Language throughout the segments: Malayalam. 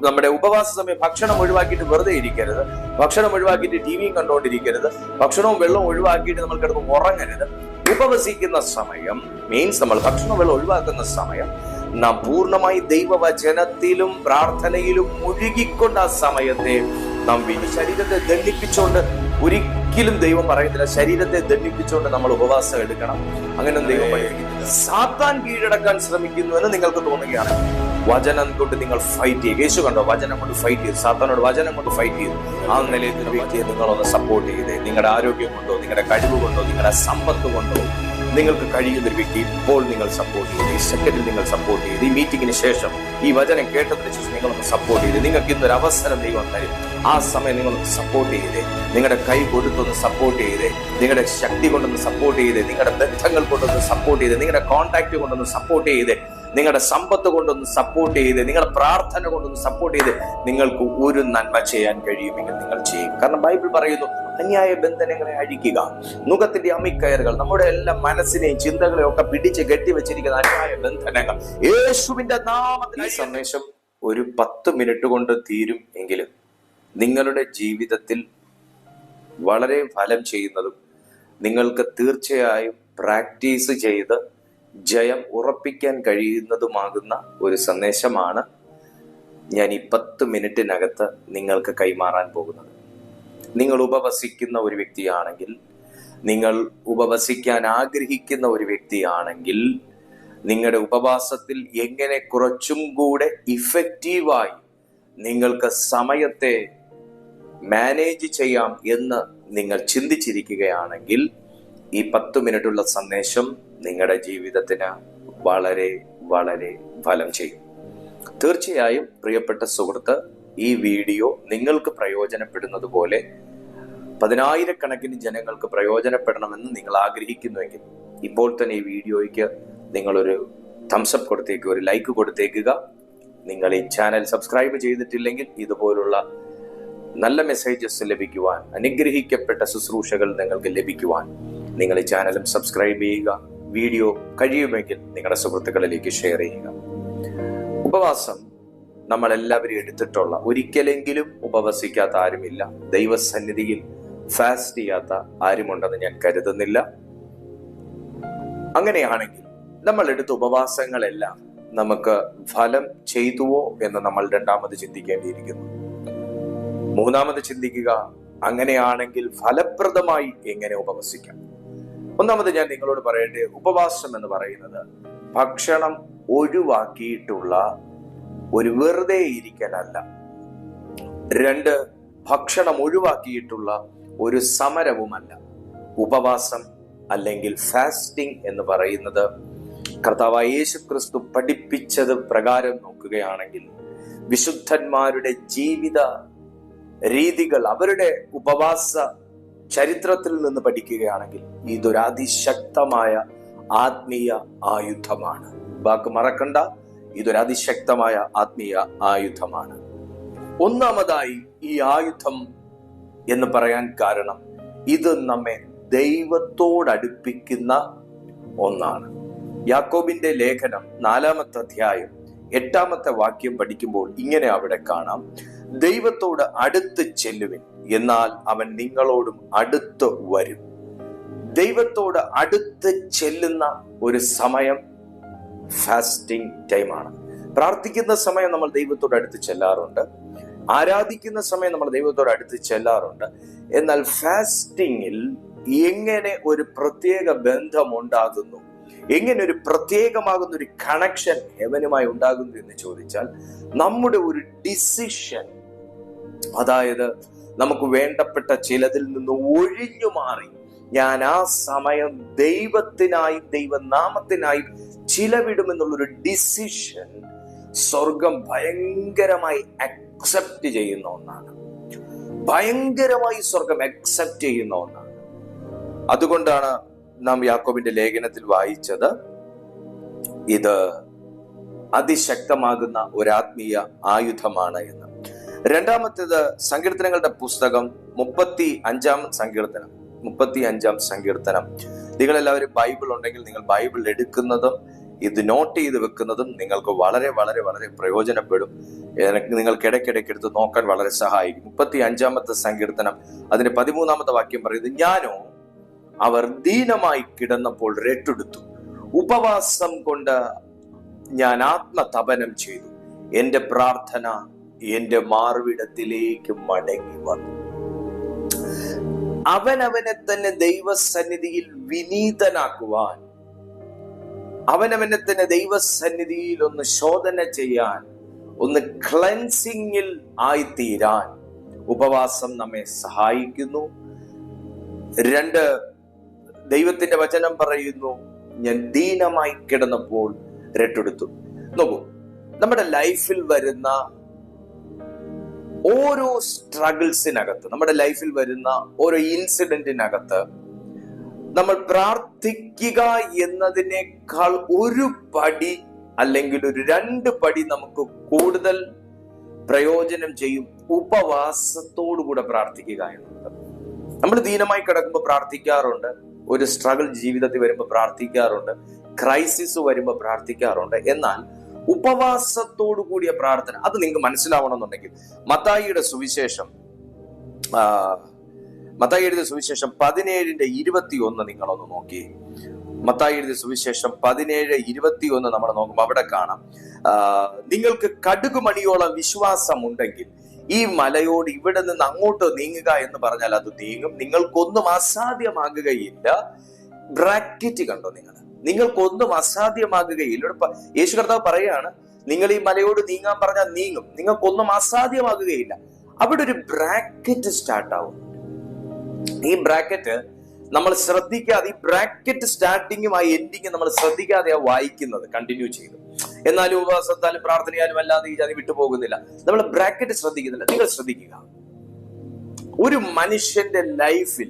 നമ്മുടെ ഉപവാസ സമയം ഭക്ഷണം ഒഴിവാക്കിയിട്ട് വെറുതെ ഇരിക്കരുത്, ഭക്ഷണം ഒഴിവാക്കിയിട്ട് ടിവിയും കണ്ടുകൊണ്ടിരിക്കരുത്, ഭക്ഷണവും വെള്ളവും ഒഴിവാക്കിയിട്ട് നമ്മൾ കിടന്ന് ഉറങ്ങരുത്. ഉപവസിക്കുന്ന സമയം മീൻസ് നമ്മൾ ഭക്ഷണവും വെള്ളം ഒഴിവാക്കുന്ന സമയം നാം പൂർണ്ണമായി ദൈവവചനത്തിലും പ്രാർത്ഥനയിലും മുഴുകിക്കൊണ്ട് ആ സമയത്തെ നാം ശരീരത്തെ ദണ്ഡിപ്പിച്ചുകൊണ്ട്, ഒരിക്കലും ദൈവം പറയുന്നില്ല ശരീരത്തെ ദണ്ഡിപ്പിച്ചുകൊണ്ട് നമ്മൾ ഉപവാസം എടുക്കണം. അങ്ങനെ ദൈവം പഠിപ്പിക്കുന്നില്ല. സാത്താൻ കീഴടക്കാൻ ശ്രമിക്കുന്നുവെന്ന് നിങ്ങൾക്ക് തോന്നുകയാണ്, വചനം കൊണ്ട് നിങ്ങൾ ഫൈറ്റ് ചെയ്യും. യേശു കണ്ടോ വചനം കൊണ്ട് ഫൈറ്റ് ചെയ്തു, സാത്താനോട് വചനം കൊണ്ട് ഫൈറ്റ് ചെയ്തു. ആ നിലയിൽ ഒരു വ്യക്തിയെ നിങ്ങളൊന്ന് സപ്പോർട്ട് ചെയ്തേ. നിങ്ങളുടെ ആരോഗ്യം കൊണ്ടോ, നിങ്ങളുടെ കഴിവ് കൊണ്ടോ, നിങ്ങളുടെ സമ്പത്ത് കൊണ്ടോ നിങ്ങൾക്ക് കഴിയുന്ന ഒരു വ്യക്തി ഇപ്പോൾ നിങ്ങൾ സപ്പോർട്ട് ചെയ്ത്, ഈ സെക്കൻഡിൽ നിങ്ങൾ സപ്പോർട്ട് ചെയ്ത്, ഈ മീറ്റിംഗിന് ശേഷം, ഈ വചനം കേട്ടതിന് ശേഷം നിങ്ങളൊന്ന് സപ്പോർട്ട് ചെയ്ത്. നിങ്ങൾക്ക് ഇന്നൊരു അവസരം ദൈവം തരും. ആ സമയം നിങ്ങളൊന്ന് സപ്പോർട്ട് ചെയ്തേ. നിങ്ങളുടെ കൈ കൊടുത്തൊന്ന് സപ്പോർട്ട് ചെയ്തേ, നിങ്ങളുടെ ശക്തി കൊണ്ടൊന്ന് സപ്പോർട്ട് ചെയ്തേ, നിങ്ങളുടെ ബന്ധങ്ങൾ കൊണ്ടൊന്ന് സപ്പോർട്ട് ചെയ്തേ, നിങ്ങളുടെ കോൺടാക്ട് കൊണ്ടൊന്ന് സപ്പോർട്ട് ചെയ്തേ, നിങ്ങളുടെ സമ്പത്ത് കൊണ്ടൊന്ന് സപ്പോർട്ട് ചെയ്ത്, നിങ്ങളുടെ പ്രാർത്ഥന കൊണ്ടൊന്ന് സപ്പോർട്ട് ചെയ്ത് നിങ്ങൾക്ക് ഒരു നന്മ ചെയ്യാൻ കഴിയുമെങ്കിൽ നിങ്ങൾ ചെയ്യും. കാരണം ബൈബിൾ പറയുന്നു, അന്യായ ബന്ധനങ്ങളെ അഴിക്കുക, നുകത്തിന്റെ അമിക്കയറുകൾ, നമ്മുടെ എല്ലാ മനസ്സിനെയും ചിന്തകളെയും ഒക്കെ പിടിച്ച് കെട്ടിവെച്ചിരിക്കുന്ന അന്യായ ബന്ധനങ്ങൾ യേശുവിന്റെ നാമത്തിൽ. ഈ സന്ദേശം ഒരു 10 മിനിറ്റ് കൊണ്ട് തീരും എങ്കിലും നിങ്ങളുടെ ജീവിതത്തിൽ വളരെ ഫലം ചെയ്യുന്നതും നിങ്ങൾക്ക് തീർച്ചയായും പ്രാക്ടീസ് ചെയ്ത് ജയം ഉറപ്പിക്കാൻ കഴിയുന്നതുമാകുന്ന ഒരു സന്ദേശമാണ് ഞാൻ ഈ 10 മിനിറ്റിനകത്ത് നിങ്ങൾക്ക് കൈമാറാൻ പോകുന്നത്. നിങ്ങൾ ഉപവസിക്കുന്ന ഒരു വ്യക്തിയാണെങ്കിൽ, നിങ്ങൾ ഉപവസിക്കാൻ ആഗ്രഹിക്കുന്ന ഒരു വ്യക്തിയാണെങ്കിൽ, നിങ്ങളുടെ ഉപവാസത്തിൽ എങ്ങനെ കുറച്ചും കൂടെ ഇഫക്റ്റീവായി നിങ്ങൾക്ക് സമയത്തെ മാനേജ് ചെയ്യാം എന്ന് നിങ്ങൾ ചിന്തിച്ചിരിക്കുകയാണെങ്കിൽ, ഈ 10 മിനിറ്റുള്ള സന്ദേശം നിങ്ങളുടെ ജീവിതത്തിന് വളരെ വളരെ ഫലം ചെയ്യും. തീർച്ചയായും പ്രിയപ്പെട്ട സുഹൃത്ത്, ഈ വീഡിയോ നിങ്ങൾക്ക് പ്രയോജനപ്പെടുന്നത് പോലെ 10,000-കണക്കിന് ജനങ്ങൾക്ക് പ്രയോജനപ്പെടണമെന്ന് നിങ്ങൾ ആഗ്രഹിക്കുന്നുവെങ്കിൽ ഇപ്പോൾ തന്നെ ഈ വീഡിയോയ്ക്ക് നിങ്ങളൊരു തംസപ്പ് കൊടുത്തേക്കുക, ഒരു ലൈക്ക് കൊടുത്തേക്കുക. നിങ്ങൾ ഈ ചാനൽ സബ്സ്ക്രൈബ് ചെയ്തിട്ടില്ലെങ്കിൽ ഇതുപോലുള്ള നല്ല മെസ്സേജസ് ലഭിക്കുവാൻ, അനുഗ്രഹിക്കപ്പെട്ട ശുശ്രൂഷകൾ നിങ്ങൾക്ക് ലഭിക്കുവാൻ നിങ്ങൾ ഈ ചാനലും സബ്സ്ക്രൈബ് ചെയ്യുക. വീഡിയോ കഴിയുമെങ്കിൽ നിങ്ങളുടെ സുഹൃത്തുക്കളിലേക്ക് ഷെയർ ചെയ്യുക. ഉപവാസം നമ്മളെല്ലാവരും എടുത്തിട്ടുള്ള, ഒരിക്കലെങ്കിലും ഉപവസിക്കാത്ത ആരുമില്ല. ദൈവസന്നിധിയിൽ ഫാസ്റ്റ് ചെയ്യാത്ത ആരുമുണ്ടെന്ന് ഞാൻ കരുതുന്നില്ല. അങ്ങനെയാണെങ്കിൽ നമ്മൾ എടുത്ത ഉപവാസങ്ങളെല്ലാം നമുക്ക് ഫലം ചെയ്തുവോ എന്ന് നമ്മൾ രണ്ടാമത് ചിന്തിക്കേണ്ടിയിരിക്കുന്നു. മൂന്നാമത് ചിന്തിക്കുക, അങ്ങനെയാണെങ്കിൽ ഫലപ്രദമായി എങ്ങനെ ഉപവസിക്കാം. ഒന്നാമത് ഞാൻ നിങ്ങളോട് പറയട്ടെ, ഉപവാസം എന്ന് പറയുന്നത് ഭക്ഷണം ഒഴിവാക്കിയിട്ടുള്ള ഒരു വെറുതെ ഇരിക്കലല്ല. 2, ഭക്ഷണം ഒഴിവാക്കിയിട്ടുള്ള ഒരു സമരവുമല്ല. ഉപവാസം അല്ലെങ്കിൽ ഫാസ്റ്റിംഗ് എന്ന് പറയുന്നത് കർത്താവായ യേശു ക്രിസ്തു പഠിപ്പിച്ചത് പ്രകാരം നോക്കുകയാണെങ്കിൽ, വിശുദ്ധന്മാരുടെ ജീവിത രീതികൾ, അവരുടെ ഉപവാസ ചരിത്രത്തിൽ നിന്ന് പഠിക്കുകയാണെങ്കിൽ ഇതൊരു അതിശക്തമായ ആത്മീയ ആയുധമാണ്. വാക്ക് മറക്കണ്ട, ഇതൊരു അതിശക്തമായ ആത്മീയ ആയുധമാണ്. ഒന്നാമതായി ഈ ആയുധം എന്ന് പറയാൻ കാരണം, ഇത് നമ്മെ ദൈവത്തോടടുപ്പിക്കുന്ന ഒന്നാണ്. യാക്കോബിന്റെ ലേഖനം 4-ാമത്തെ അധ്യായം 8-ാമത്തെ വാക്യം പഠിക്കുമ്പോൾ ഇങ്ങനെ അവിടെ കാണാം, ദൈവത്തോട് അടുത്ത് ചെല്ലുവിൻ, എന്നാൽ അവൻ നിങ്ങളോടും അടുത്ത് വരും. ദൈവത്തോട് അടുത്ത് ചെല്ലുന്ന ഒരു സമയം ഫാസ്റ്റിംഗ് ടൈമാണ്. പ്രാർത്ഥിക്കുന്ന സമയം നമ്മൾ ദൈവത്തോട് അടുത്ത് ചെല്ലാറുണ്ട്, ആരാധിക്കുന്ന സമയം നമ്മൾ ദൈവത്തോട് അടുത്ത് ചെല്ലാറുണ്ട്. എന്നാൽ ഫാസ്റ്റിങ്ങിൽ എങ്ങനെ ഒരു പ്രത്യേക ബന്ധം ഉണ്ടാകുന്നു, എങ്ങനെ ഒരു പ്രത്യേകമാകുന്ന ഒരു കണക്ഷൻ ഹെവനുമായി ഉണ്ടാകുന്നു എന്ന് ചോദിച്ചാൽ, നമ്മുടെ ഒരു ഡിസിഷൻ, അതായത് നമുക്ക് വേണ്ടപ്പെട്ട ചിലതിൽ നിന്ന് ഒഴിഞ്ഞു മാറി ഞാൻ ആ സമയം ദൈവത്തിനായി, ദൈവനാമത്തിനായി ചിലവിടുമെന്നുള്ളൊരു ഡിസിഷൻ സ്വർഗം ഭയങ്കരമായി അക്സെപ്റ്റ് ചെയ്യുന്ന ഒന്നാണ്. ഭയങ്കരമായി സ്വർഗം അക്സെപ്റ്റ് ചെയ്യുന്ന ഒന്നാണ്. അതുകൊണ്ടാണ് നാം യാക്കോബിന്റെ ലേഖനത്തിൽ വായിച്ചത്, ഇത് അതിശക്തമാകുന്ന ഒരു ആത്മീയ ആയുധമാണ് എന്ന്. രണ്ടാമത്തേത്, സങ്കീർത്തനങ്ങളുടെ പുസ്തകം 35-ാം സങ്കീർത്തനം. നിങ്ങളെല്ലാവരും ബൈബിൾ ഉണ്ടെങ്കിൽ നിങ്ങൾ ബൈബിൾ എടുക്കുന്നതും ഇത് നോട്ട് ചെയ്ത് വെക്കുന്നതും നിങ്ങൾക്ക് വളരെ വളരെ വളരെ പ്രയോജനപ്പെടും. നിങ്ങൾക്ക് ഇടയ്ക്കിടയ്ക്ക് എടുത്ത് നോക്കാൻ വളരെ സഹായിക്കും. 35-ാമത്തെ സങ്കീർത്തനം അതിന്റെ 13-ാമത്തെ വാക്യം പറയുന്നത്, ഞാനോ അവർ ദീനമായി കിടന്നപ്പോൾ രട്ടെടുത്തു, ഉപവാസം കൊണ്ട് ഞാൻ ആത്മതപനം ചെയ്തു, എന്റെ പ്രാർത്ഥന എന്റെ മാർവിടത്തിലേക്ക് മടങ്ങി വന്നു. അവനവനെ തന്നെ ദൈവസന്നിധിയിൽ വിനീതനാക്കുവാൻ, അവനവനെ തന്നെ ദൈവസന്നിധിയിൽ ഒന്ന് ശോധന ചെയ്യാൻ, ഒന്ന് ക്ലെൻസിങ്ങിൽ ആയിത്തീരാൻ ഉപവാസം നമ്മെ സഹായിക്കുന്നു. 2, ദൈവത്തിന്റെ വചനം പറയുന്നു, ഞാൻ ദീനമായി കിടന്നപ്പോൾ രട്ടെടുത്തു. നോക്കൂ, നമ്മുടെ ലൈഫിൽ വരുന്ന ഓരോ സ്ട്രഗിൾസിനകത്ത്, നമ്മുടെ ലൈഫിൽ വരുന്ന ഓരോ ഇൻസിഡന്റിനകത്ത് നമ്മൾ പ്രാർത്ഥിക്കുക എന്നതിനേക്കാൾ ഒരു പടി അല്ലെങ്കിൽ ഒരു 2 പടി നമുക്ക് കൂടുതൽ പ്രയോജനം ചെയ്യും ഉപവാസത്തോടുകൂടെ പ്രാർത്ഥിക്കുക എന്നുള്ളത്. നമ്മൾ ദീനമായി കിടക്കുമ്പോൾ പ്രാർത്ഥിക്കാറുണ്ട്, ഒരു സ്ട്രഗിൾ ജീവിതത്തിൽ വരുമ്പോൾ പ്രാർത്ഥിക്കാറുണ്ട്, ക്രൈസിസ് വരുമ്പോൾ പ്രാർത്ഥിക്കാറുണ്ട്. എന്നാൽ ഉപവാസത്തോടു കൂടിയ പ്രാർത്ഥന, അത് നിങ്ങൾക്ക് മനസ്സിലാവണമെന്നുണ്ടെങ്കിൽ മത്തായിയുടെ സുവിശേഷം 17:21 നിങ്ങളൊന്ന് നോക്കി. മത്തായിയുടെ സുവിശേഷം 17:21 നമ്മൾ നോക്കുമ്പോൾ അവിടെ കാണാം, നിങ്ങൾക്ക് കടുകുമണിയോളം വിശ്വാസം ഉണ്ടെങ്കിൽ ഈ മലയോട് ഇവിടെ നിന്ന് അങ്ങോട്ട് നീങ്ങുക എന്ന് പറഞ്ഞാൽ അത് നീങ്ങും, നിങ്ങൾക്കൊന്നും അസാധ്യമാകുകയില്ല. ബ്രാക്കറ്റ് കണ്ടോ നിങ്ങൾ? നിങ്ങൾക്കൊന്നും അസാധ്യമാകുകയില്ല. യേശു കർത്താവ് പറയാണ്, നിങ്ങൾ ഈ മലയോട് നീങ്ങാൻ പറഞ്ഞാൽ നീങ്ങും, നിങ്ങൾക്കൊന്നും അസാധ്യമാകുകയില്ല. അവിടെ ഒരു ബ്രാക്കറ്റ് സ്റ്റാർട്ട് ആവും. ഈ ബ്രാക്കറ്റ് നമ്മൾ ശ്രദ്ധിക്കാതെ, ഈ ബ്രാക്കറ്റ് സ്റ്റാർട്ടിങ്ങും ആ എൻഡിങ്ങും നമ്മൾ ശ്രദ്ധിക്കാതെയാ വായിക്കുന്നത് കണ്ടിന്യൂ ചെയ്തു. എന്നാലും ഉപവാസത്താലും പ്രാർത്ഥനയാലും അല്ലാതെ ഈ ജാതി വിട്ടുപോകുന്നില്ല. നമ്മൾ ബ്രാക്കറ്റ് ശ്രദ്ധിക്കുന്നില്ല. നിങ്ങൾ ശ്രദ്ധിക്കുക, ഒരു മനുഷ്യന്റെ ലൈഫിൽ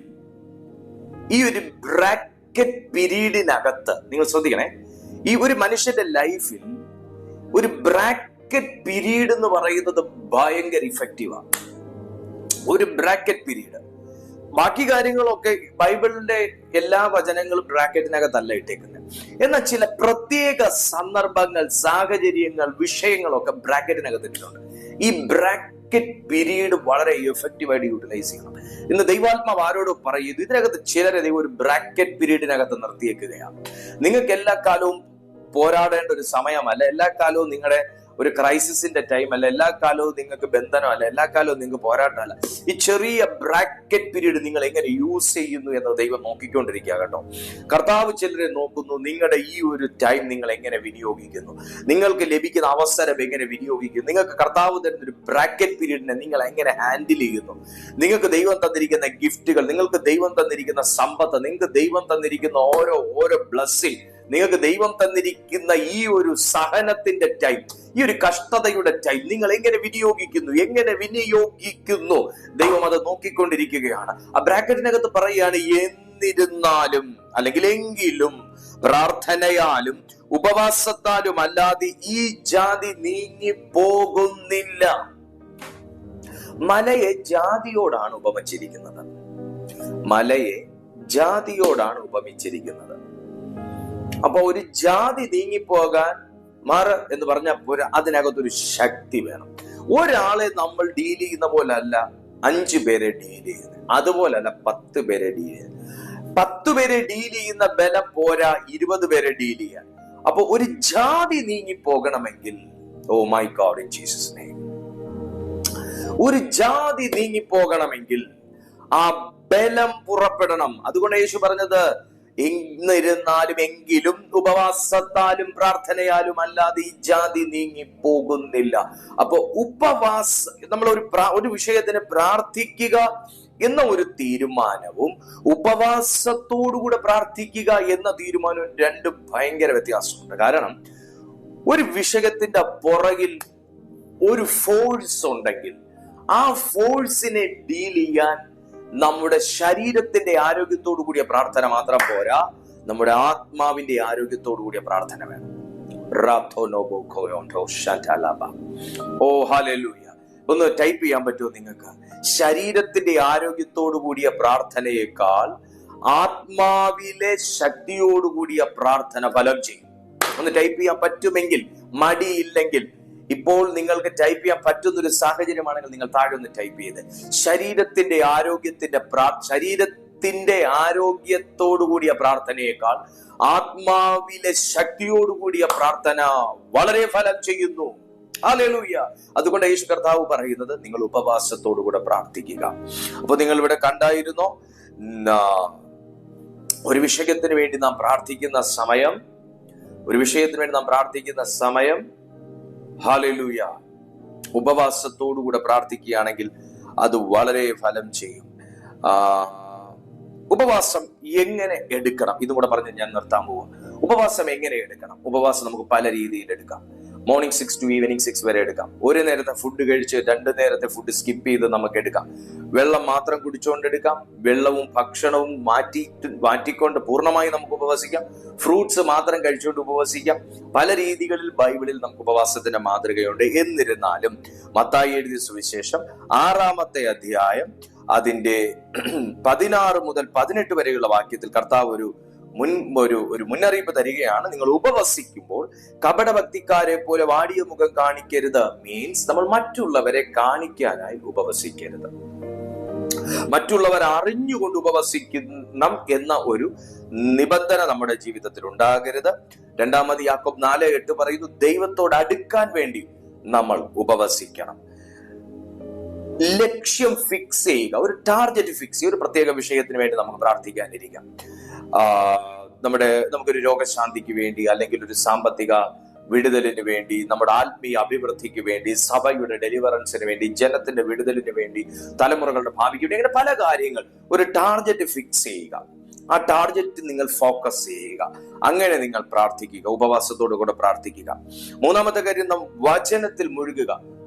ഈ ഒരു ബ്രാക്കറ്റ് പീരീഡിനകത്ത് നിങ്ങൾ ശ്രദ്ധിക്കണേ, ഈ ഒരു മനുഷ്യന്റെ ലൈഫിൽ ഒരു ബ്രാക്കറ്റ് പീരീഡ് എന്ന് പറയുന്നത് ഭയങ്കര ഇഫക്റ്റീവാണ്. ഒരു ബ്രാക്കറ്റ് പീരീഡ്. ബാക്കി കാര്യങ്ങളൊക്കെ ബൈബിളിന്റെ എല്ലാ വചനങ്ങളും ബ്രാക്കറ്റിനകത്തല്ല ഇട്ടേക്കുന്നത്. എന്നാൽ ചില പ്രത്യേക സന്ദർഭങ്ങൾ, സാഹചര്യങ്ങൾ, വിഷയങ്ങളൊക്കെ ബ്രാക്കറ്റിനകത്ത് ഇട്ടിട്ടുണ്ട്. ഈ ബ്രാക്കറ്റ് പീരീഡ് വളരെ എഫക്റ്റീവായിട്ട് യൂട്ടിലൈസ് ചെയ്യണം. ഇന്ന് ദൈവാത്മാവ് ആരോട് പറയുന്നു, ഇതിനകത്ത് ചിലരെ ദൈവം ഒരു ബ്രാക്കറ്റ് പീരീഡിനകത്ത് നിർത്തിയേക്കുകയാണ്. നിങ്ങൾക്ക് എല്ലാ കാലവും പോരാടേണ്ട ഒരു സമയമല്ല, എല്ലാ കാലവും നിങ്ങളുടെ ഒരു ക്രൈസിസിന്റെ ടൈം അല്ല, എല്ലാ കാലവും നിങ്ങൾക്ക് ബന്ധനമല്ല, എല്ലാ കാലവും നിങ്ങൾക്ക് പോരാട്ടമല്ല. ഈ ചെറിയ ബ്രാക്കറ്റ് പീരീഡ് നിങ്ങൾ എങ്ങനെ യൂസ് ചെയ്യുന്നു എന്ന് ദൈവം നോക്കിക്കൊണ്ടിരിക്കുക കേട്ടോ. കർത്താവ് ചിലരെ നോക്കുന്നു, നിങ്ങളുടെ ഈ ഒരു ടൈം നിങ്ങൾ എങ്ങനെ വിനിയോഗിക്കുന്നു, നിങ്ങൾക്ക് ലഭിക്കുന്ന അവസരം എങ്ങനെ വിനിയോഗിക്കുന്നു, നിങ്ങൾക്ക് കർത്താവ് തരുന്ന ഒരു ബ്രാക്കറ്റ് പീരീഡിനെ നിങ്ങൾ എങ്ങനെ ഹാൻഡിൽ ചെയ്യുന്നു, നിങ്ങൾക്ക് ദൈവം തന്നിരിക്കുന്ന ഗിഫ്റ്റുകൾ, നിങ്ങൾക്ക് ദൈവം തന്നിരിക്കുന്ന സമ്പത്ത്, നിങ്ങൾക്ക് ദൈവം തന്നിരിക്കുന്ന ഓരോ ബ്ലെസ്സിംഗ്, നിങ്ങൾക്ക് ദൈവം തന്നിരിക്കുന്ന ഈ ഒരു സഹനത്തിന്റെ ടൈം, ഈ ഒരു കഷ്ടതയുടെ ടൈം നിങ്ങൾ എങ്ങനെ വിനിയോഗിക്കുന്നു ദൈവം അത് നോക്കിക്കൊണ്ടിരിക്കുകയാണ്. ആ ബ്രാക്കറ്റിനകത്ത് പറയുകയാണ്, എന്നിരുന്നാലും അല്ലെങ്കിൽ എങ്കിലും പ്രാർത്ഥനയാലും ഉപവാസത്താലും അല്ലാതെ ഈ ജാതി നീങ്ങി പോകുന്നില്ല. മലയെ ജാതിയോടാണ് ഉപമിച്ചിരിക്കുന്നത്. മലയെ ജാതിയോടാണ് ഉപമിച്ചിരിക്കുന്നത്. അപ്പൊ ഒരു ജാതി നീങ്ങിപ്പോകാൻ എന്ന് പറഞ്ഞാൽ പോരാ, അതിനകത്തൊരു ശക്തി വേണം. ഒരാളെ നമ്മൾ ഡീൽ ചെയ്യുന്ന പോലെ അല്ല 5 പേരെ ഡീൽ ചെയ്യുന്നത്, അതുപോലല്ല 10 പേരെ ഡീൽ ചെയ്യുന്നത്. 10 പേരെ ഡീൽ ചെയ്യുന്ന ബലം പോരാ 20 പേരെ ഡീൽ ചെയ്യാൻ. അപ്പൊ ഒരു ജാതി നീങ്ങിപ്പോകണമെങ്കിൽ, oh my God in Jesus name, ഒരു ജാതി നീങ്ങിപ്പോകണമെങ്കിൽ ആ ബലം പുറപ്പെടണം. അതുകൊണ്ട് യേശു പറഞ്ഞത്, എന്നിരുന്നാലും എങ്കിലും ഉപവാസത്താലും പ്രാർത്ഥനയാലും അല്ലാതെ ഈ ജാതി നീങ്ങി പോകുന്നില്ല. അപ്പൊ നമ്മൾ ഒരു വിഷയത്തിന് പ്രാർത്ഥിക്കുക എന്ന ഒരു തീരുമാനവും ഉപവാസത്തോടുകൂടെ പ്രാർത്ഥിക്കുക എന്ന തീരുമാനവും രണ്ടും ഭയങ്കര വ്യത്യാസമുണ്ട്. കാരണം ഒരു വിഷയത്തിന്റെ പുറകിൽ ഒരു ഫോഴ്സ് ഉണ്ടെങ്കിൽ ആ ഫോഴ്സിനെ ഡീൽ ചെയ്യാൻ നമ്മുടെ ശരീരത്തിന്റെ ആരോഗ്യത്തോടു കൂടിയ പ്രാർത്ഥന മാത്രം പോരാ, നമ്മുടെ ആത്മാവിന്റെ ആരോഗ്യത്തോടു കൂടിയ പ്രാർത്ഥന വേണം. ഓ ഹല്ലേലൂയ. ഒന്ന് ടൈപ്പ് ചെയ്യാൻ പറ്റുമോ നിങ്ങൾക്ക്? ശരീരത്തിന്റെ ആരോഗ്യത്തോടു കൂടിയ പ്രാർത്ഥനയേക്കാൾ ആത്മാവിലെ ശക്തിയോടുകൂടിയ പ്രാർത്ഥന ഫലം ചെയ്യും. ഒന്ന് ടൈപ്പ് ചെയ്യാൻ പറ്റുമെങ്കിൽ, മടിയില്ലെങ്കിൽ, ഇപ്പോൾ നിങ്ങൾക്ക് ടൈപ്പ് ചെയ്യാൻ പറ്റുന്ന ഒരു സാഹചര്യമാണെങ്കിൽ നിങ്ങൾ താഴെ ഒന്ന് ടൈപ്പ് ചെയ്ത്, ശരീരത്തിന്റെ ആരോഗ്യത്തോടുകൂടിയ പ്രാർത്ഥനയേക്കാൾ ആത്മാവിലെ ശക്തിയോടുകൂടിയ പ്രാർത്ഥന വളരെ ഫലം ചെയ്യുന്നു. ഹല്ലേലൂയ. അതുകൊണ്ട് യേശു കർത്താവ് പറയുന്നത് നിങ്ങൾ ഉപവാസത്തോടുകൂടെ പ്രാർത്ഥിക്കുക. അപ്പൊ നിങ്ങൾ ഇവിടെ കണ്ടായിരുന്നോ, ഒരു വിഷയത്തിന് വേണ്ടി നാം പ്രാർത്ഥിക്കുന്ന സമയം, ഹല്ലേലൂയ, ഉപവാസത്തോടുകൂടെ പ്രാർത്ഥിക്കുകയാണെങ്കിൽ അത് വളരെ ഫലം ചെയ്യും. ഉപവാസം എങ്ങനെ എടുക്കണം ഇതും കൂടെ പറഞ്ഞ് ഞാൻ നിർത്താൻ പോവാം. ഉപവാസം എങ്ങനെ എടുക്കണം? ഉപവാസം നമുക്ക് പല രീതിയിൽ എടുക്കാം. മോർണിംഗ് 6 to ഈവനിങ് 6 വരെ എടുക്കാം. ഒരു നേരത്തെ ഫുഡ് കഴിച്ച് 2 നേരത്തെ ഫുഡ് സ്കിപ്പ് ചെയ്ത് നമുക്ക് എടുക്കാം. വെള്ളം മാത്രം കുടിച്ചുകൊണ്ട് എടുക്കാം. വെള്ളവും ഭക്ഷണവും മാറ്റിക്കൊണ്ട് പൂർണ്ണമായി നമുക്ക് ഉപവസിക്കാം. ഫ്രൂട്ട്സ് മാത്രം കഴിച്ചുകൊണ്ട് ഉപവസിക്കാം. പല രീതികളിൽ ബൈബിളിൽ നമുക്ക് ഉപവാസത്തിന്റെ മാതൃകയുണ്ട്. എന്നിരുന്നാലും മത്തായി എഴുതിയ സുവിശേഷം 6-ാമത്തെ അധ്യായം അതിന്റെ 16 മുതൽ 18 വരെയുള്ള വാക്യത്തിൽ കർത്താവ് ഒരു മുന്നറിയിപ്പ് തരികയാണ്. നിങ്ങൾ ഉപവസിക്കുമ്പോൾ കപടഭക്തിക്കാരെ പോലെ വാടിയ മുഖം കാണിക്കരുത്. മീൻസ് നമ്മൾ മറ്റുള്ളവരെ കാണിക്കാനായി ഉപവസിക്കരുത്. മറ്റുള്ളവർ അറിഞ്ഞുകൊണ്ട് ഉപവസിക്കണം എന്ന ഒരു നിബന്ധന നമ്മുടെ ജീവിതത്തിൽ ഉണ്ടാകരുത്. 2 യാക്കോബ് 4:8 പറയുന്നു, ദൈവത്തോട് അടുക്കാൻ വേണ്ടി നമ്മൾ ഉപവസിക്കണം. ലക്ഷ്യം ഫിക്സ് ചെയ്യുക, ഒരു ടാർഗറ്റ് ഫിക്സ് ചെയ്യുക. ഒരു പ്രത്യേക വിഷയത്തിന് വേണ്ടി നമുക്ക് പ്രാർത്ഥിക്കാനിരിക്കാം. നമുക്കൊരു രോഗശാന്തിക്ക് വേണ്ടി, അല്ലെങ്കിൽ ഒരു സാമ്പത്തിക വിടുതലിന് വേണ്ടി, നമ്മുടെ ആത്മീയ അഭിവൃദ്ധിക്ക് വേണ്ടി, സഭയുടെ ഡെലിവറൻസിന് വേണ്ടി, ജനത്തിന്റെ വിടുതലിന് വേണ്ടി, തലമുറകളുടെ ഭാവിക്ക് വേണ്ടി, അങ്ങനെ പല കാര്യങ്ങൾ. ഒരു ടാർഗറ്റ് ഫിക്സ് ചെയ്യുക. ആ ടാർഗറ്റ് നിങ്ങൾ ഫോക്കസ് ചെയ്യുക. അങ്ങനെ നിങ്ങൾ പ്രാർത്ഥിക്കുക, ഉപവാസത്തോടു കൂടെ പ്രാർത്ഥിക്കുക. 3-ാമത്തെ കാര്യം, നാം വചനത്തിൽ മുഴുകുക.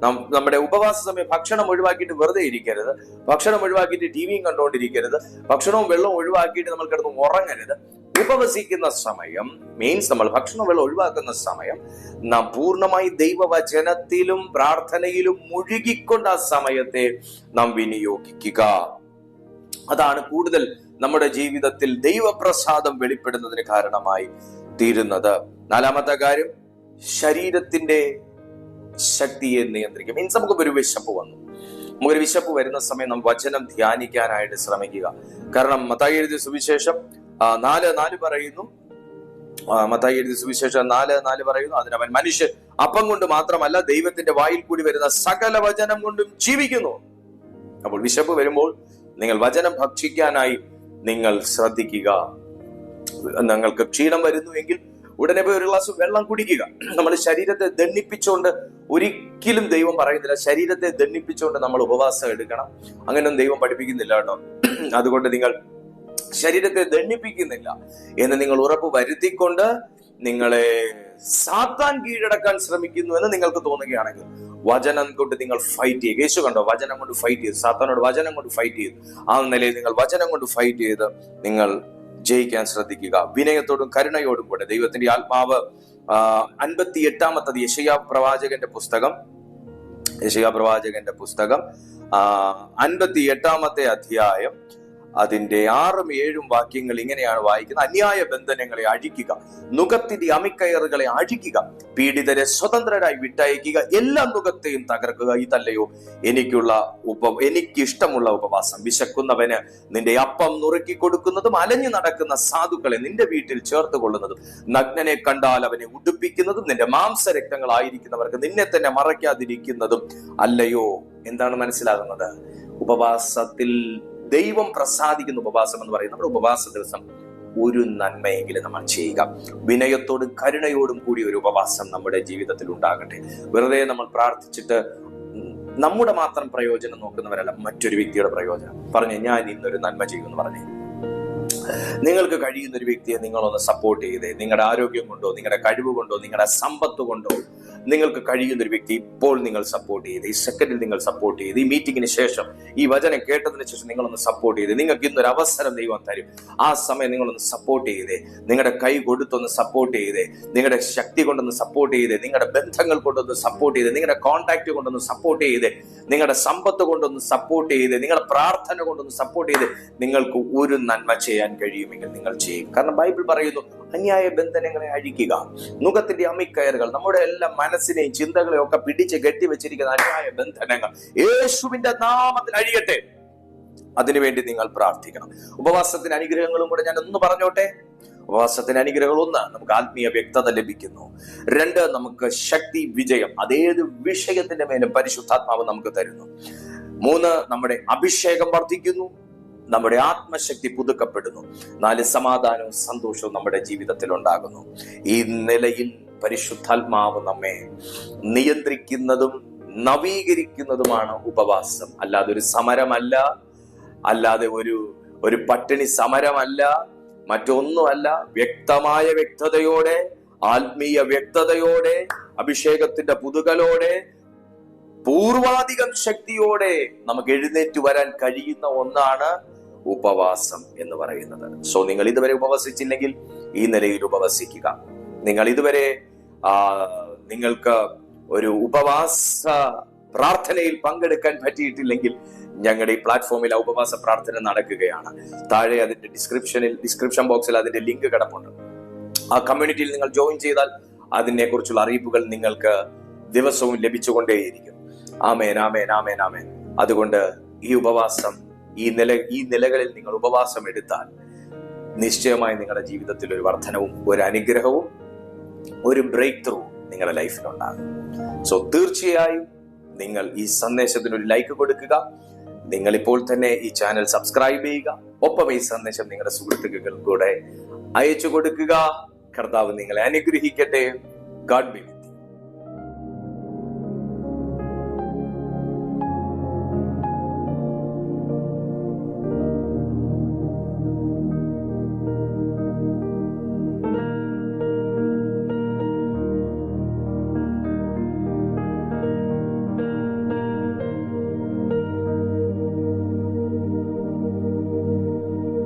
നമ്മുടെ ഉപവാസ സമയം ഭക്ഷണം ഒഴിവാക്കിയിട്ട് വെറുതെ ഇരിക്കരുത്. ഭക്ഷണം ഒഴിവാക്കിയിട്ട് ടിവിയും കണ്ടുകൊണ്ടിരിക്കരുത്. ഭക്ഷണവും വെള്ളവും ഒഴിവാക്കിയിട്ട് നമ്മൾ കിടന്ന് ഉറങ്ങരുത്. ഉപവസിക്കുന്ന സമയം മീൻസ് നമ്മൾ ഭക്ഷണം വെള്ളം ഒഴിവാക്കുന്ന സമയം നാം പൂർണ്ണമായി ദൈവവചനത്തിലും പ്രാർത്ഥനയിലും മുഴുകിക്കൊണ്ട് ആ സമയത്തെ നാം വിനിയോഗിക്കുക. അതാണ് കൂടുതൽ നമ്മുടെ ജീവിതത്തിൽ ദൈവപ്രസാദം വെളിപ്പെടുന്നതിന് കാരണമായി തീരുന്നത്. 4-ാമത്തെ കാര്യം, ശരീരത്തിന്റെ ശക്തിയെ നിയന്ത്രിക്കുക. മീൻസ് നമുക്കൊരു വിശപ്പ് വന്നു. നമുക്കൊരു വിശപ്പ് വരുന്ന സമയം നാം വചനം ധ്യാനിക്കാനായിട്ട് ശ്രമിക്കുക. കാരണം മത്തായി എഴുതിയ സുവിശേഷം 4:4 പറയുന്നു, അതിനവൻ മനുഷ്യൻ അപ്പം കൊണ്ട് മാത്രമല്ല ദൈവത്തിന്റെ വായിൽ കൂടി വരുന്ന സകല വചനം കൊണ്ടും ജീവിക്കുന്നു. അപ്പോൾ വിശപ്പ് വരുമ്പോൾ നിങ്ങൾ വചനം ഭക്ഷിക്കാനായി നിങ്ങൾ ശ്രദ്ധിക്കുക. നിങ്ങൾക്ക് ക്ഷീണം വരുന്നുവെങ്കിൽ ഉടനെ പോയി ഒരു ഗ്ലാസ് വെള്ളം കുടിക്കുക. നമ്മൾ ശരീരത്തെ ദണ്ണിപ്പിച്ചുകൊണ്ട് ഒരിക്കലും ദൈവം പറയുന്നില്ല, ശരീരത്തെ ദണ്ണിപ്പിച്ചുകൊണ്ട് നമ്മൾ ഉപവാസം എടുക്കണം. അങ്ങനെയൊന്നും ദൈവം പഠിപ്പിക്കുന്നില്ല കേട്ടോ. അതുകൊണ്ട് നിങ്ങൾ ശരീരത്തെ ദണ്ണിപ്പിക്കുന്നില്ല എന്ന് നിങ്ങൾ ഉറപ്പ് വരുത്തിക്കൊണ്ട് നിങ്ങളെ സാത്താൻ കീഴടക്കാൻ ശ്രമിക്കുന്നു എന്ന് നിങ്ങൾക്ക് തോന്നുകയാണെങ്കിൽ വചനം കൊണ്ട് നിങ്ങൾ ഫൈറ്റ് ചെയ്യുക. യേശു കണ്ടോ, വചനം കൊണ്ട് ഫൈറ്റ് ചെയ്തു, സാത്താനോട് വചനം കൊണ്ട് ഫൈറ്റ് ചെയ്തു. ആ നിലയിൽ നിങ്ങൾ വചനം കൊണ്ട് ഫൈറ്റ് ചെയ്ത് നിങ്ങൾ ജയിക്കാൻ ശ്രദ്ധിക്കുക. വിനയത്തോടും കരുണയോടും കൂടെ ദൈവത്തിന്റെ ആത്മാവ് 58-ാമത്തത് യെശയ്യാ പ്രവാചകന്റെ പുസ്തകം 58-ാമത്തെ അധ്യായം അതിന്റെ 6-7 വാക്യങ്ങൾ ഇങ്ങനെയാണ് വായിക്കുന്നത്. അന്യായ ബന്ധനങ്ങളെ അഴിക്കുക, നുകത്തിന്റെ അമിക്കയറുകളെ അഴിക്കുക, പീഡിതരെ സ്വതന്ത്രരായി വിട്ടയക്കുക, എല്ലാ നുകത്തെയും തകർക്കുക. ഇതല്ലയോ എനിക്കിഷ്ടമുള്ള ഉപവാസം. വിശക്കുന്നവന് നിന്റെ അപ്പം നുറുക്കി കൊടുക്കുന്നതും, അലഞ്ഞു നടക്കുന്ന സാധുക്കളെ നിന്റെ വീട്ടിൽ ചേർത്ത് കൊള്ളുന്നതും, നഗ്നനെ കണ്ടാൽ അവനെ ഉടുപ്പിക്കുന്നതും, നിന്റെ മാംസരക്തങ്ങളായിരിക്കുന്നവർക്ക് നിന്നെ തന്നെ മറയ്ക്കാതിരിക്കുന്നതും അല്ലയോ. എന്താണ് മനസ്സിലാകുന്നത്? ഉപവാസത്തിൽ ദൈവം പ്രസാദിക്കുന്ന ഉപവാസം എന്ന് പറയുന്നത് നമ്മുടെ ഉപവാസ ദിവസം ഒരു നന്മയെങ്കിലും നമ്മൾ ചെയ്യുക. വിനയത്തോടും കരുണയോടും കൂടി ഒരു ഉപവാസം നമ്മുടെ ജീവിതത്തിൽ ഉണ്ടാകട്ടെ. വെറുതെ നമ്മൾ പ്രാർത്ഥിച്ചിട്ട് നമ്മുടെ മാത്രം പ്രയോജനം നോക്കുന്നവരല്ല, മറ്റൊരു വ്യക്തിയുടെ പ്രയോജനം പറഞ്ഞ് ഞാൻ ഇന്നൊരു നന്മ ചെയ്യുമെന്ന് പറഞ്ഞേ. നിങ്ങൾക്ക് കഴിയുന്ന ഒരു വ്യക്തിയെ നിങ്ങളൊന്ന് സപ്പോർട്ട് ചെയ്തേ. നിങ്ങളുടെ ആരോഗ്യം കൊണ്ടോ, നിങ്ങളുടെ കഴിവ് കൊണ്ടോ, നിങ്ങളുടെ സമ്പത്ത് കൊണ്ടോ, നിങ്ങൾക്ക് കഴിയുന്ന ഒരു വ്യക്തി ഇപ്പോൾ നിങ്ങൾ സപ്പോർട്ട് ചെയ്ത്, ഈ സെക്കൻഡിൽ നിങ്ങൾ സപ്പോർട്ട് ചെയ്ത്, ഈ മീറ്റിംഗിന് ശേഷം, ഈ വചനം കേട്ടതിന് ശേഷം നിങ്ങളൊന്ന് സപ്പോർട്ട് ചെയ്ത്, നിങ്ങൾക്ക് ഇന്നൊരു അവസരം ദൈവം തരും. ആ സമയം നിങ്ങളൊന്ന് സപ്പോർട്ട് ചെയ്തേ, നിങ്ങളുടെ കൈ കൊടുത്തൊന്ന് സപ്പോർട്ട് ചെയ്തേ, നിങ്ങളുടെ ശക്തി കൊണ്ടൊന്ന് സപ്പോർട്ട് ചെയ്തേ, നിങ്ങളുടെ ബന്ധങ്ങൾ കൊണ്ടൊന്ന് സപ്പോർട്ട് ചെയ്തേ, നിങ്ങളുടെ കോൺടാക്ട് കൊണ്ടൊന്ന് സപ്പോർട്ട് ചെയ്തേ, നിങ്ങളുടെ സമ്പത്ത് കൊണ്ടൊന്ന് സപ്പോർട്ട് ചെയ്തേ, നിങ്ങളുടെ പ്രാർത്ഥന കൊണ്ടൊന്ന് സപ്പോർട്ട് ചെയ്ത് നിങ്ങൾക്ക് ഒരു നന്മ ചെയ്യാൻ കഴിയുമെങ്കിൽ നിങ്ങൾ ചെയ്യും. കാരണം ബൈബിൾ പറയുന്നു, അന്യായ ബന്ധനങ്ങളെ അഴിക്കുക, നുകത്തിന്റെ അമിക്കയറുകൾ, നമ്മുടെ എല്ലാ മനസ്സിനെയും ചിന്തകളെയും ഒക്കെ പിടിച്ച് കെട്ടിവെച്ചിരിക്കുന്ന അന്യായ ബന്ധനങ്ങൾ യേശുവിന്റെ നാമത്തിൽ അഴിയട്ടെ. അതിനുവേണ്ടി നിങ്ങൾ പ്രാർത്ഥിക്കണം. ഉപവാസത്തിന് അനുഗ്രഹങ്ങളും കൂടെ ഞാൻ ഒന്ന് പറഞ്ഞോട്ടെ. ഉപവാസത്തിന് അനുഗ്രഹങ്ങൾ: 1, നമുക്ക് ആത്മീയ വ്യക്തത ലഭിക്കുന്നു. 2, നമുക്ക് ശക്തി, വിജയം, അതേത് വിഷയത്തിന്റെ മേലും പരിശുദ്ധാത്മാവ് നമുക്ക് തരുന്നു. 3, നമ്മുടെ അഭിഷേകം വർദ്ധിക്കുന്നു, നമ്മുടെ ആത്മശക്തി പുതുക്കപ്പെടുന്നു. 4, സമാധാനവും സന്തോഷവും നമ്മുടെ ജീവിതത്തിൽ ഉണ്ടാകുന്നു. ഈ നിലയിൽ പരിശുദ്ധാത്മാവ് നമ്മെ നിയന്ത്രിക്കുന്നതും നവീകരിക്കുന്നതുമാണ് ഉപവാസം. അല്ലാതെ ഒരു സമരമല്ല, അല്ലാതെ ഒരു പട്ടിണി സമരമല്ല, മറ്റൊന്നുമല്ല. വ്യക്തമായ വ്യക്തതയോടെ, ആത്മീയ വ്യക്തതയോടെ, അഭിഷേകത്തിന്റെ പുതുകലോടെ, പൂർവാധികം ശക്തിയോടെ നമുക്ക് എഴുന്നേറ്റ് വരാൻ കഴിയുന്ന ഒന്നാണ് ഉപവാസം എന്ന് പറയുന്നത്. സോ നിങ്ങൾ ഇതുവരെ ഉപവസിച്ചില്ലെങ്കിൽ ഈ നിലയിൽ ഉപവസിക്കുക. നിങ്ങൾ ഇതുവരെ നിങ്ങൾക്ക് ഒരു ഉപവാസ പ്രാർത്ഥനയിൽ പങ്കെടുക്കാൻ പറ്റിയിട്ടില്ലെങ്കിൽ ഞങ്ങളുടെ ഈ പ്ലാറ്റ്ഫോമിൽ ഉപവാസ പ്രാർത്ഥന നടക്കുകയാണ്. താഴെ അതിന്റെ ഡിസ്ക്രിപ്ഷൻ ബോക്സിൽ അതിന്റെ ലിങ്ക് കിടപ്പുണ്ട്. ആ കമ്മ്യൂണിറ്റിയിൽ നിങ്ങൾ ജോയിൻ ചെയ്താൽ അതിനെ കുറിച്ചുള്ള അറിയിപ്പുകൾ നിങ്ങൾക്ക് ദിവസവും ലഭിച്ചുകൊണ്ടേയിരിക്കും. ആമേൻ, ആമേൻ, ആമേൻ, ആമേൻ. അതുകൊണ്ട് ഈ ഉപവാസം, ഈ നിലകളിൽ നിങ്ങൾ ഉപവാസം എടുത്താൽ നിശ്ചയമായി നിങ്ങളുടെ ജീവിതത്തിൽ ഒരു വർധനവും, ഒരു അനുഗ്രഹവും, ഒരു ബ്രേക്ക് ത്രൂ നിങ്ങളുടെ ലൈഫിലുണ്ടാകും. സോ തീർച്ചയായും നിങ്ങൾ ഈ സന്ദേശത്തിന് ഒരു ലൈക്ക് കൊടുക്കുക. നിങ്ങൾ ഇപ്പോൾ തന്നെ ഈ ചാനൽ സബ്സ്ക്രൈബ് ചെയ്യുക. ഒപ്പം ഈ സന്ദേശം നിങ്ങളുടെ സുഹൃത്തുക്കൾ കൂടെ അയച്ചു കൊടുക്കുക. കർത്താവ് നിങ്ങളെ അനുഗ്രഹിക്കട്ടെ. God B.